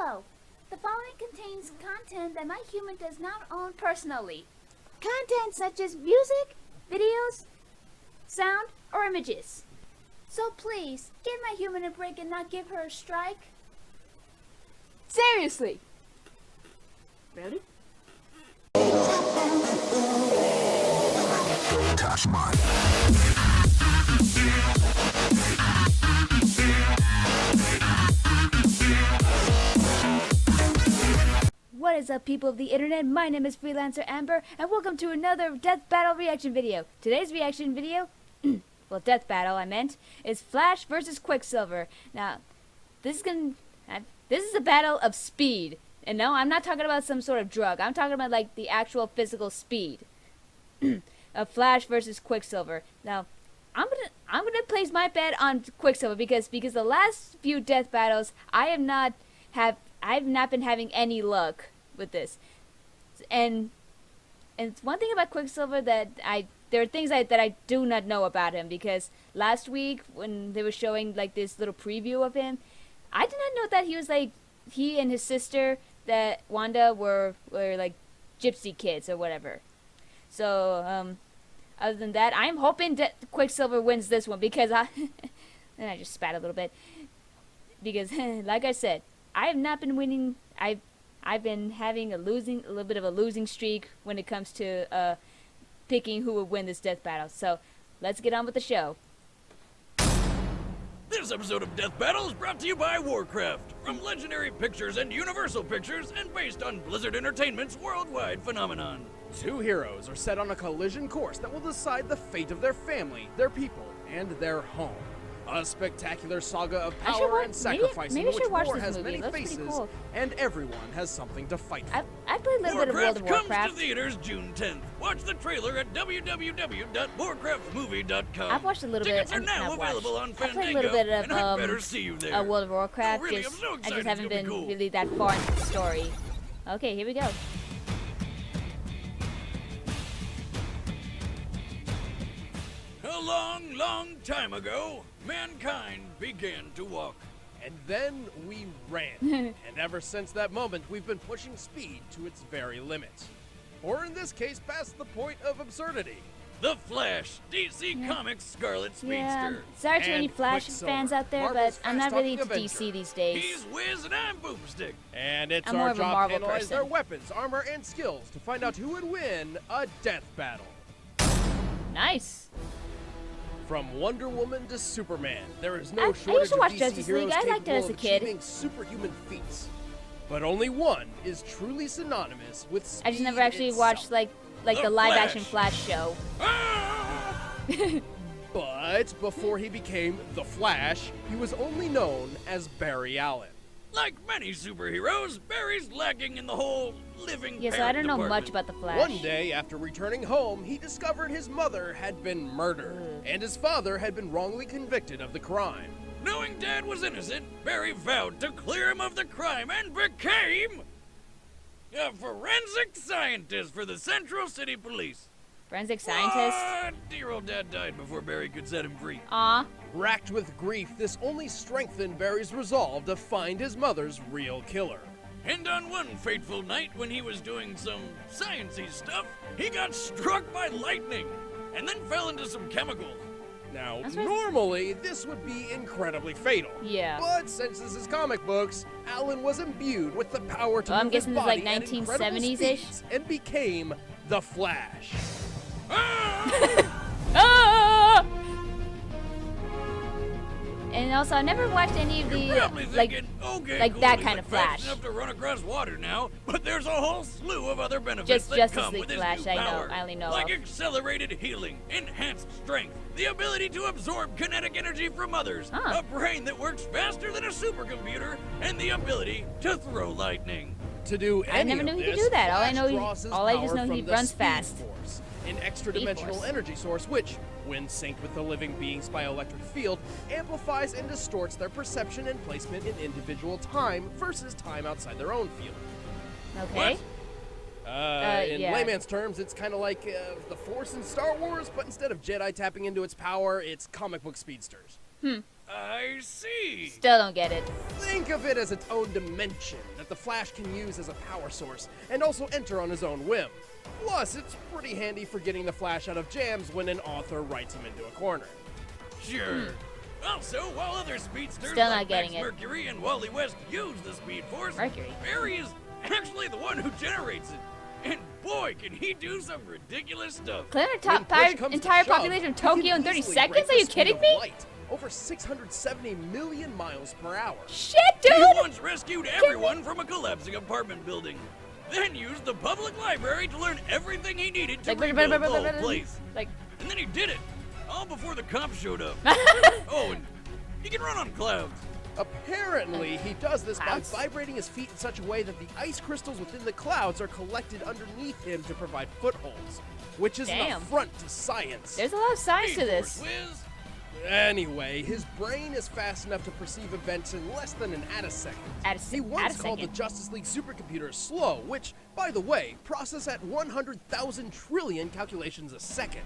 Hello. The following contains content that my human does not own personally. Content such as music, videos, sound, or images. So please, give my human a break and not give her a strike. Seriously. Really? Touch mine. What is up, people of the internet? My name is Freelancer Amber, and welcome to another Death Battle reaction video. Today's reaction video, well, Death Battle I meant, is Flash versus Quicksilver. Now, this is a battle of speed. And no, I'm not talking about some sort of drug. I'm talking about like the actual physical speed of Flash versus Quicksilver. Now, I'm gonna place my bet on Quicksilver because the last few death battles I've not been having any luck with this. And it's one thing about Quicksilver that there are things that I do not know about him, because last week when they were showing like this little preview of him, I did not know that he was like, he and his sister, that Wanda, were like gypsy kids or whatever. So other than that, I'm hoping that Quicksilver wins this one, because and I just spat a little bit, because like I said, I have not been winning. I've been having a little bit of a losing streak when it comes to picking who would win this death battle. So let's get on with the show. This episode of Death Battle is brought to you by Warcraft, from Legendary Pictures and Universal Pictures, and based on Blizzard Entertainment's worldwide phenomenon. Two heroes are set on a collision course that will decide the fate of their family, their people, and their home. A spectacular saga of power and sacrifice in which war has many faces, cool. And everyone has something to fight for. I played a little bit of World of Warcraft. Comes to theaters June 10th. Watch the trailer at www.warcraftmovie.com. I've watched a little Tickets bit. are now available on Fandango, I played a little bit of and I better see you there. World of Warcraft. Really, I just haven't it's been cool. really that far into the story. Okay, here we go. A long, long time ago, mankind began to walk. And then we ran. And ever since that moment, we've been pushing speed to its very limits. Or in this case, past the point of absurdity. The Flash, DC Comics Scarlet Speedster. Yeah, sorry to any Flash fans out there, Marvel's but I'm not really into Adventure. DC these days. He's Wiz and I'm Boomstick. And it's I'm more our of a job Marvel to analyze person. their weapons, armor, and skills to find out who would win a death battle. Nice. From Wonder Woman to Superman, there is I no used shortage to of watch DC Justice League. heroes I liked it capable as a of kid. achieving superhuman feats. But only one is truly synonymous with speed I just never actually itself. watched like the live action Flash show. But before he became the Flash, he was only known as Barry Allen. Like many superheroes, Barry's lacking in the whole living Yeah, so I parent don't know department. much about the Flash. One day, after returning home, he discovered his mother had been murdered, and his father had been wrongly convicted of the crime. Knowing Dad was innocent, Barry vowed to clear him of the crime and became a forensic scientist for the Central City Police. Forensic scientist. What? Dear old Dad died before Barry could set him free. Aw. Racked with grief, this only strengthened Barry's resolve to find his mother's real killer. And on one fateful night when he was doing some sciencey stuff, he got struck by lightning and then fell into some chemicals. Now, That's right. normally, this would be incredibly fatal. Yeah. But since this is comic books, Alan was imbued with the power to Oh, I'm move his guessing this is like body at incredible 1970s-ish? speeds and became the Flash. Ah! And also, I never watched any of the You're probably thinking, okay, like cool, that he's kind like of fast Flash. enough to run across water now, but there's a whole slew of other benefits Just that Justice come League with his Flash, new I know. power. I only know like of. accelerated healing, enhanced strength, the ability to absorb kinetic energy from others, Huh. a brain that works faster than a supercomputer, and the ability to throw lightning. To do I any never knew of he could this, do that. All I Flash know he- draws his all I just power know he from the runs Speed fast. Force, an extra-dimensional Force. energy source which, when synced with the living being's bioelectric field, amplifies and distorts their perception and placement in individual time versus time outside their own field. Okay. In yeah. layman's terms, it's kind of like the Force in Star Wars, but instead of Jedi tapping into its power, it's comic book speedsters. I see. Still don't get it. Think of it as its own dimension that the Flash can use as a power source and also enter on his own whim. Plus, it's pretty handy for getting the Flash out of jams when an author writes him into a corner. Sure. Also, while other speedsters Still like not getting Max it. Mercury and Wally West use the Speed Force, Mercury? Barry is actually the one who generates it. And boy, can he do some ridiculous stuff. Clear When push comes to entire shove, population of he can Tokyo in 30 easily seconds? break Are the you speed kidding of me? light, over 670 million miles per hour. Shit, He dude! once rescued everyone from a collapsing apartment building. Then used the public library to learn everything he needed to rebuild the whole place. Like, And then he did it, all before the cops showed up. Oh, and he can run on clouds. Apparently, he does this by Clouds? vibrating his feet in such a way that the ice crystals within the clouds are collected underneath him to provide footholds, which is an Damn. affront to science. there's a lot of science to Speed this. Force whiz. Anyway, his brain is fast enough to perceive events in less than an attosecond. He once called the Justice League supercomputer slow, which, by the way, process at 100,000 trillion calculations a second.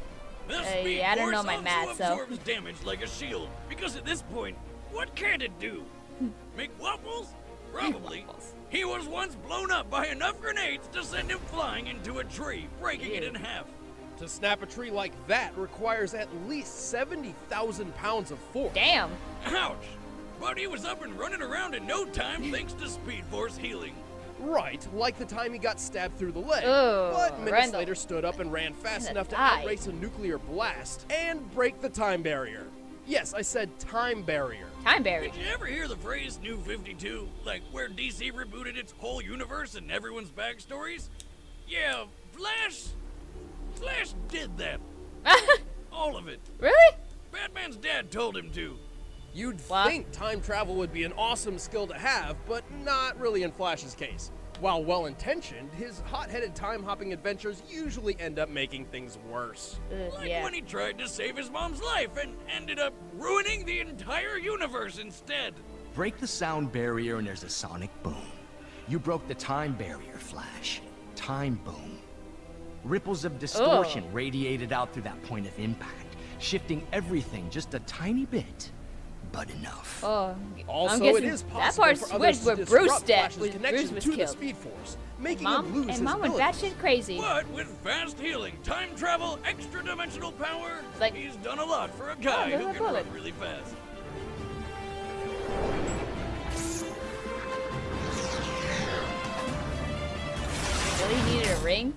The Speed yeah, I don't Force know my also math, so. absorbs damage like a shield, because at this point, what can it do? Make waffles? Probably. Waffles. He was once blown up by enough grenades to send him flying into a tree, breaking it in half. To snap a tree like that requires at least 70,000 pounds of force. Damn. Ouch! But he was up and running around in no time thanks to Speed Force healing. Right, like the time he got stabbed through the leg. Ugh, but minutes Randall. later stood up and ran fast Gonna enough to die. outrace a nuclear blast and break the time barrier. Yes, I said time barrier. Time buried. Did you ever hear the phrase New 52? Like where DC rebooted its whole universe and everyone's backstories? Yeah, Flash did that. All of it. Really? Batman's dad told him to. You'd What? think time travel would be an awesome skill to have, but not really in Flash's case. While well-intentioned, his hot-headed time-hopping adventures usually end up making things worse. Like Yeah. when he tried to save his mom's life and ended up ruining the entire universe instead. Break the sound barrier and there's a sonic boom. You broke the time barrier, Flash. Time boom. Ripples of distortion radiated out through that point of impact, shifting everything just a tiny bit, but enough. Oh, Also, I'm it guessing is that possible part for others switched to where disrupt Bruce dead, Flash's when connection Bruce was to the killed. Speed Force, making Mom him lose his Mom went abilities. batshit crazy. But with fast healing, time travel, extra-dimensional power, Like- he's done a lot for a guy look who at can that bullet. run really fast. Really needed a ring?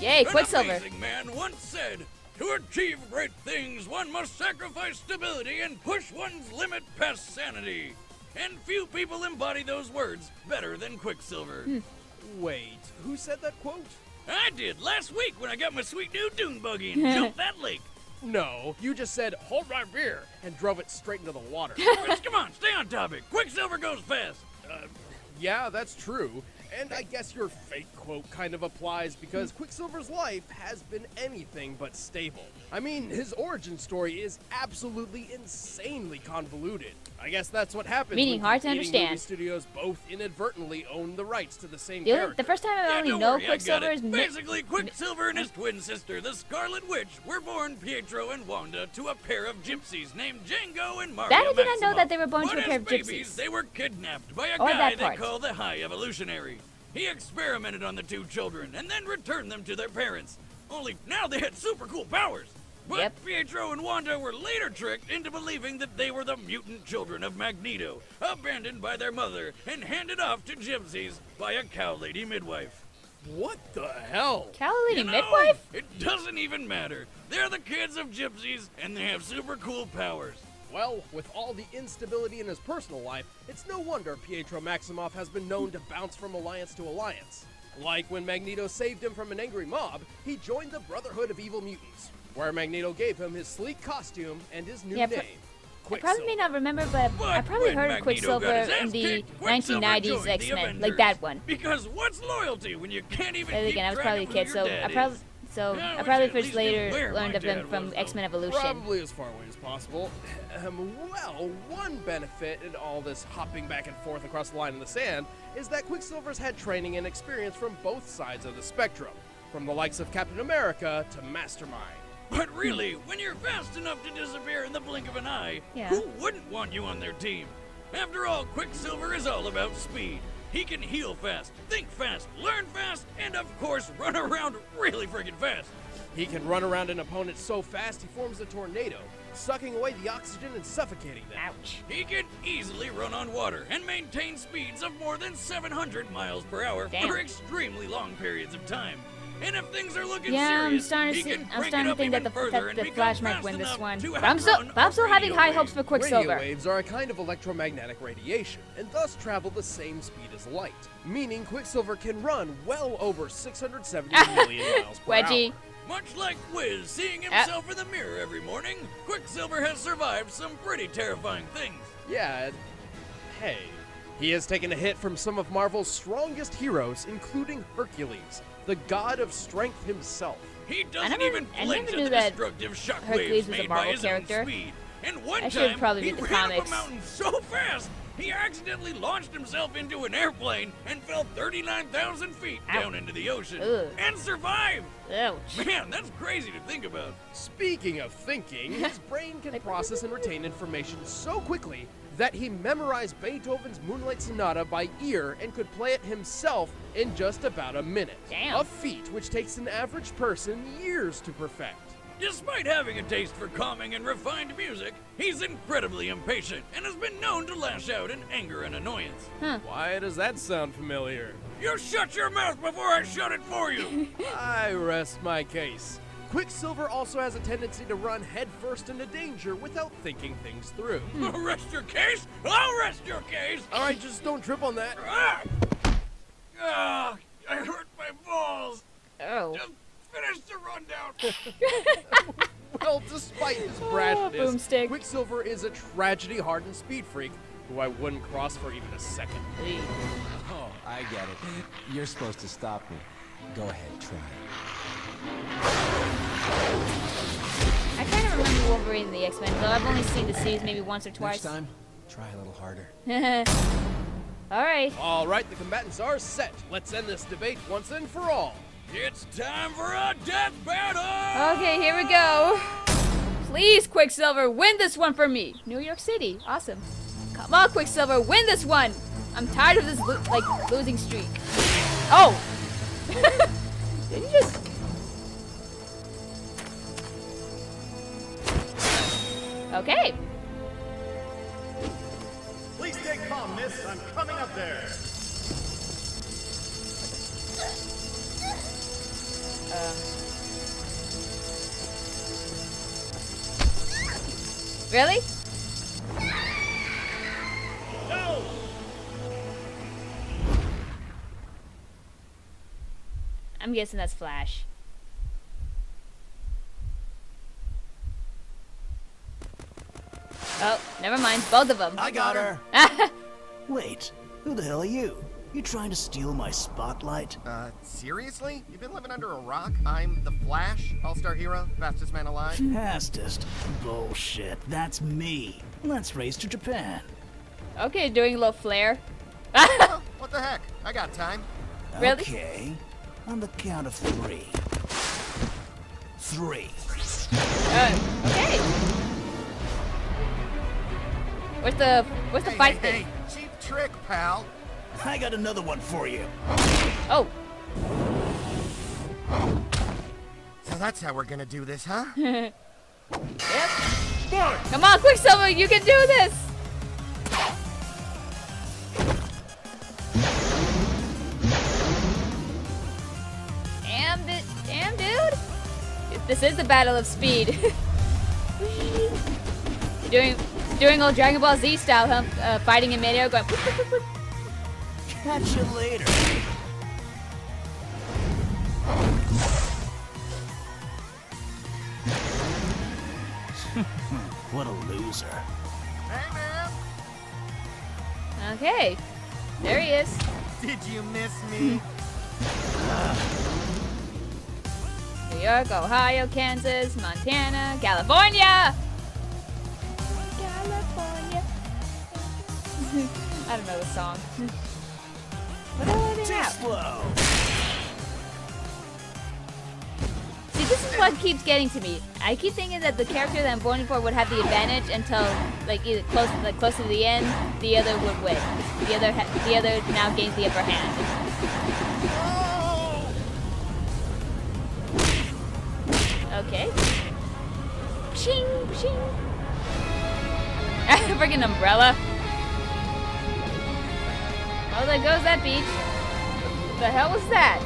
Yay, An Quicksilver. amazing man once said, "To achieve great things, one must sacrifice stability and push one's limit past sanity." And few people embody those words better than Quicksilver. Wait, who said that quote? I did last week when I got my sweet new dune buggy and jumped that lake. No, you just said, "Hold my beer," and drove it straight into the water. Chris, come on, stay on topic. Quicksilver goes fast. Yeah, that's true. And I guess your fake quote kind of applies because Quicksilver's life has been anything but stable. I mean, his origin story is absolutely insanely convoluted. I guess that's what happens Meaning when hard to competing movie understand. studios both inadvertently own the rights to the same The character. first time I Yeah, only don't know worry, I got Quicksilver it. is Basically, Quicksilver and his twin sister, the Scarlet Witch, were born Pietro and Wanda to a pair of gypsies named Django and Maria That I did not know Maximoff. that they were born to But a pair as of babies, gypsies. they were kidnapped by a Or guy that they part. call the High Evolutionary. He experimented on the two children and then returned them to their parents. Only now they had super cool powers. But Yep. Pietro and Wanda were later tricked into believing that they were the mutant children of Magneto, abandoned by their mother and handed off to gypsies by a cow lady midwife. What the hell? Cow Lady You know, Midwife? It doesn't even matter. They're the kids of gypsies, and they have super cool powers. Well, with all the instability in his personal life, it's no wonder Pietro Maximoff has been known to bounce from alliance to alliance. Like when Magneto saved him from an angry mob, he joined the Brotherhood of Evil Mutants, where Magneto gave him his sleek costume and his new Yeah, name, I Quicksilver. probably may not remember, but I probably when heard of Magneto Quicksilver got his in ass the kicked, Quicksilver 1990s joined the X-Men, like Avengers. that one. Because what's loyalty when you can't even But keep again, I was track probably a of who kid, your so dad I is? probably Yeah, I I probably wish I at first least knew later where learned my of them dad from was, though. X-Men Evolution. Probably as far away as possible. Well, one benefit in all this hopping back and forth across the line in the sand is that Quicksilver's had training and experience from both sides of the spectrum, from the likes of Captain America to Mastermind. But really, when you're fast enough to disappear in the blink of an eye, who wouldn't want you on their team? After all, Quicksilver is all about speed. He can heal fast, think fast, learn fast, and of course run around really freaking fast. He can run around an opponent so fast he forms a tornado, sucking away the oxygen and suffocating them. Ouch. He can easily run on water and maintain speeds of more than 700 miles per hour for extremely long periods of time. And if things are looking serious, I'm starting to think that the Flash might win this one. But I'm still having high hopes for Quicksilver. Radio waves are a kind of electromagnetic radiation, and thus travel the same speed as light, meaning Quicksilver can run well over 670 million miles per Wedgie. hour. Much like Wiz seeing himself in the mirror every morning, Quicksilver has survived some pretty terrifying things. Yeah, hey, he has taken a hit from some of Marvel's strongest heroes, including Hercules, the god of strength himself. He doesn't even flinch at the destructive shockwaves made by his own speed. And one time, he ran up a mountain so fast, he accidentally launched himself into an airplane and fell 39,000 feet down into the ocean. And survived! Ouch. Man, that's crazy to think about. Speaking of thinking, his brain can process and retain information so quickly that he memorized Beethoven's Moonlight Sonata by ear and could play it himself in just about a minute. Damn. A feat which takes an average person years to perfect. Despite having a taste for calming and refined music, he's incredibly impatient and has been known to lash out in anger and annoyance. Why does that sound familiar? You shut your mouth before I shut it for you! I rest my case. Quicksilver also has a tendency to run headfirst into danger without thinking things through. Rest your case? I'll rest your case! Alright, just don't trip on that. I hurt my balls! Oh. Just finish the rundown! Well, despite his brashness, Boomstick. Quicksilver is a tragedy-hardened speed freak who I wouldn't cross for even a second. Oh, I get it. You're supposed to stop me. Go ahead, try. I kind of remember Wolverine and the X-Men, though I've only seen the series maybe once or twice. Next time, try a little harder. Alright. Alright, the combatants are set. Let's end this debate once and for all. It's time for a death battle! Okay, here we go. Please, Quicksilver, win this one for me. New York City. Awesome. Come on, Quicksilver, win this one. I'm tired of this, losing streak. Oh! Did you just... Okay. Please stay calm, miss. I'm coming up there. Really? No! I'm guessing that's Flash. Oh, never mind. Both of them. I got her. Wait, who the hell are you? You trying to steal my spotlight? Seriously? You've been living under a rock? I'm the Flash, all-star hero, fastest man alive. Fastest? Bullshit, that's me. Let's race to Japan. Okay, doing a little flare. Well, what the heck? I got time. Really? Okay, on the count of 3. 3. Okay. Where's the fight thing? Hey, cheap trick, pal. I got another one for you. Oh. So that's how we're gonna do this, huh? Yep. Come on, Quicksilver, you can do this. Damn, dude. This is the battle of speed. You're doing old Dragon Ball Z style, huh? Fighting in midair, going. Catch you later. What a loser. Hey, man. Okay, there he is. Did you miss me? New York, Ohio, Kansas, Montana, California. California. I don't know the song. What are they Too at? slow. See, this is what keeps getting to me. I keep thinking that the character that I'm voting for would have the advantage until like either close to the end, the other would win. The other now gains the upper hand. Okay. Ching ching. Freaking umbrella. Oh, there goes that beach. The hell was that?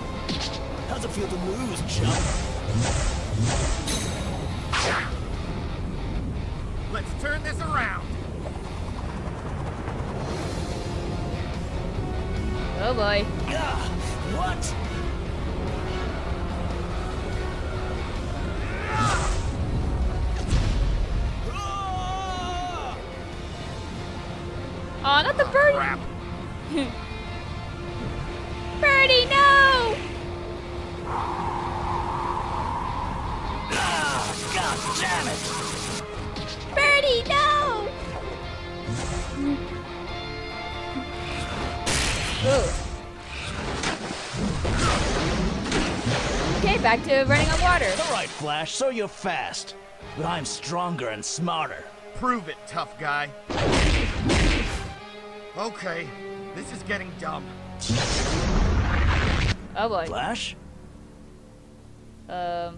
How's it feel to lose, chump? Let's turn this around. Oh boy. What? Oh, not the birdie. Crap. Birdie, no! God damn it! Birdie, no! Ooh. Okay, back to running on water. All right, Flash, so you're fast. But I'm stronger and smarter. Prove it, tough guy. Okay, this is getting dumb. Oh boy. Flash? The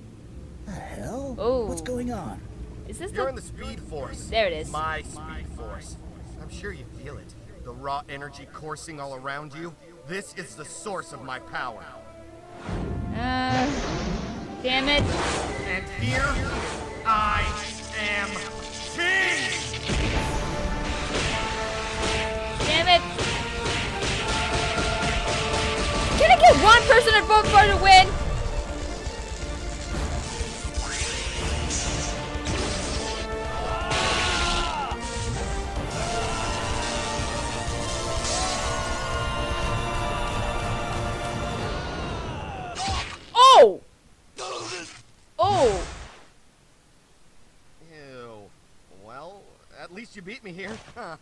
hell? Oh. What's going on? Is this You're in the Speed Force. There it is. My Speed Force. I'm sure you feel it. The raw energy coursing all around you. This is the source of my power. Damn it. And here, I am king! Damn it. Can I get one person to vote for to win? Oh! Oh! Ew. Well, at least you beat me here. Huh.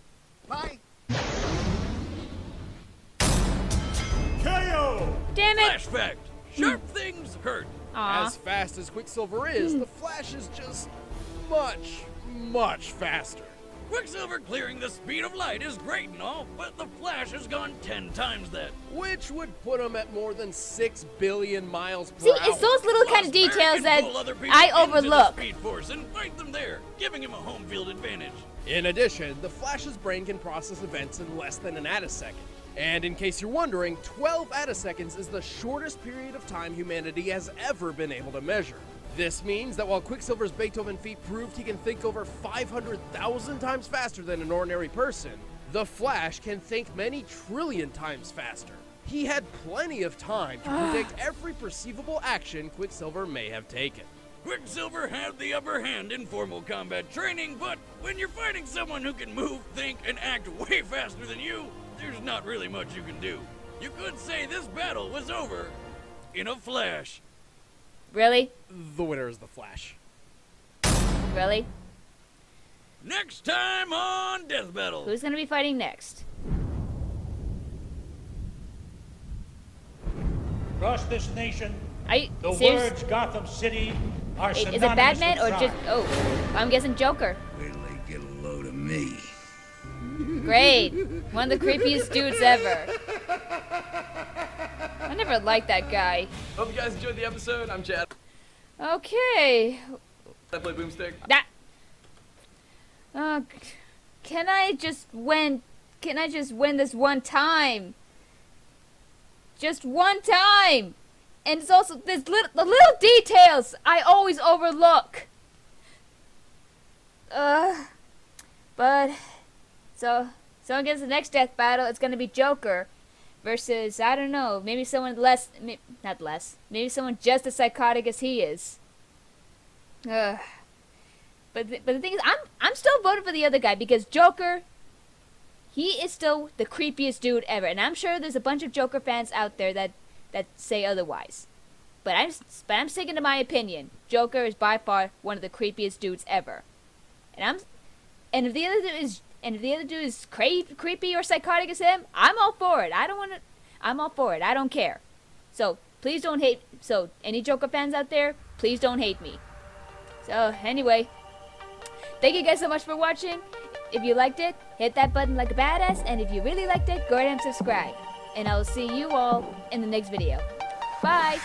Bye! KO! Damn it! Flash fact. Sharp things hurt. Aw. As fast as Quicksilver is, the Flash is just much, much faster. Quicksilver clearing the speed of light is great and all, but the Flash has gone 10 times that. Which would put him at more than 6 billion miles per See, hour. it's those little kind of Plus, Barry details can that pull other people I into the overlook. Speed Force and fight them there, giving him a home field advantage. In addition, the Flash's brain can process events in less than an attisecond. And in case you're wondering, 12 attiseconds is the shortest period of time humanity has ever been able to measure. This means that while Quicksilver's Beethoven feat proved he can think over 500,000 times faster than an ordinary person, the Flash can think many trillion times faster. He had plenty of time to predict every perceivable action Quicksilver may have taken. Quicksilver had the upper hand in formal combat training, but when you're fighting someone who can move, think, and act way faster than you, there's not really much you can do. You could say this battle was over in a flash. Really? The winner is the Flash. Really? Next time on Death Battle. Who's gonna be fighting next? Across this nation, Are you the serious? words Gotham City are Is synonymous it Batman with or just? crime. Oh, I'm guessing Joker. Wait till they get a load of me. Great, one of the creepiest dudes ever. I never liked that guy. Hope you guys enjoyed the episode. I'm Chad. Okay. I play Boomstick. That. Can I just win? Can I just win this one time? Just one time. And it's also the little details I always overlook. But so I guess the next death battle it's gonna be Joker versus I don't know, maybe someone maybe someone just as psychotic as he is. But the thing is, I'm still voting for the other guy because Joker, he is still the creepiest dude ever, and I'm sure there's a bunch of Joker fans out there that say otherwise. But I'm sticking to my opinion. Joker is by far one of the creepiest dudes ever, and if the other dude is creepy or psychotic as him, I'm all for it. I'm all for it. I don't care. So please don't hate. So any Joker fans out there, Please don't hate me. So, anyway, thank you guys so much for watching. If you liked it, hit that button like a badass, and if you really liked it, go ahead and subscribe. And I will see you all in the next video. Bye!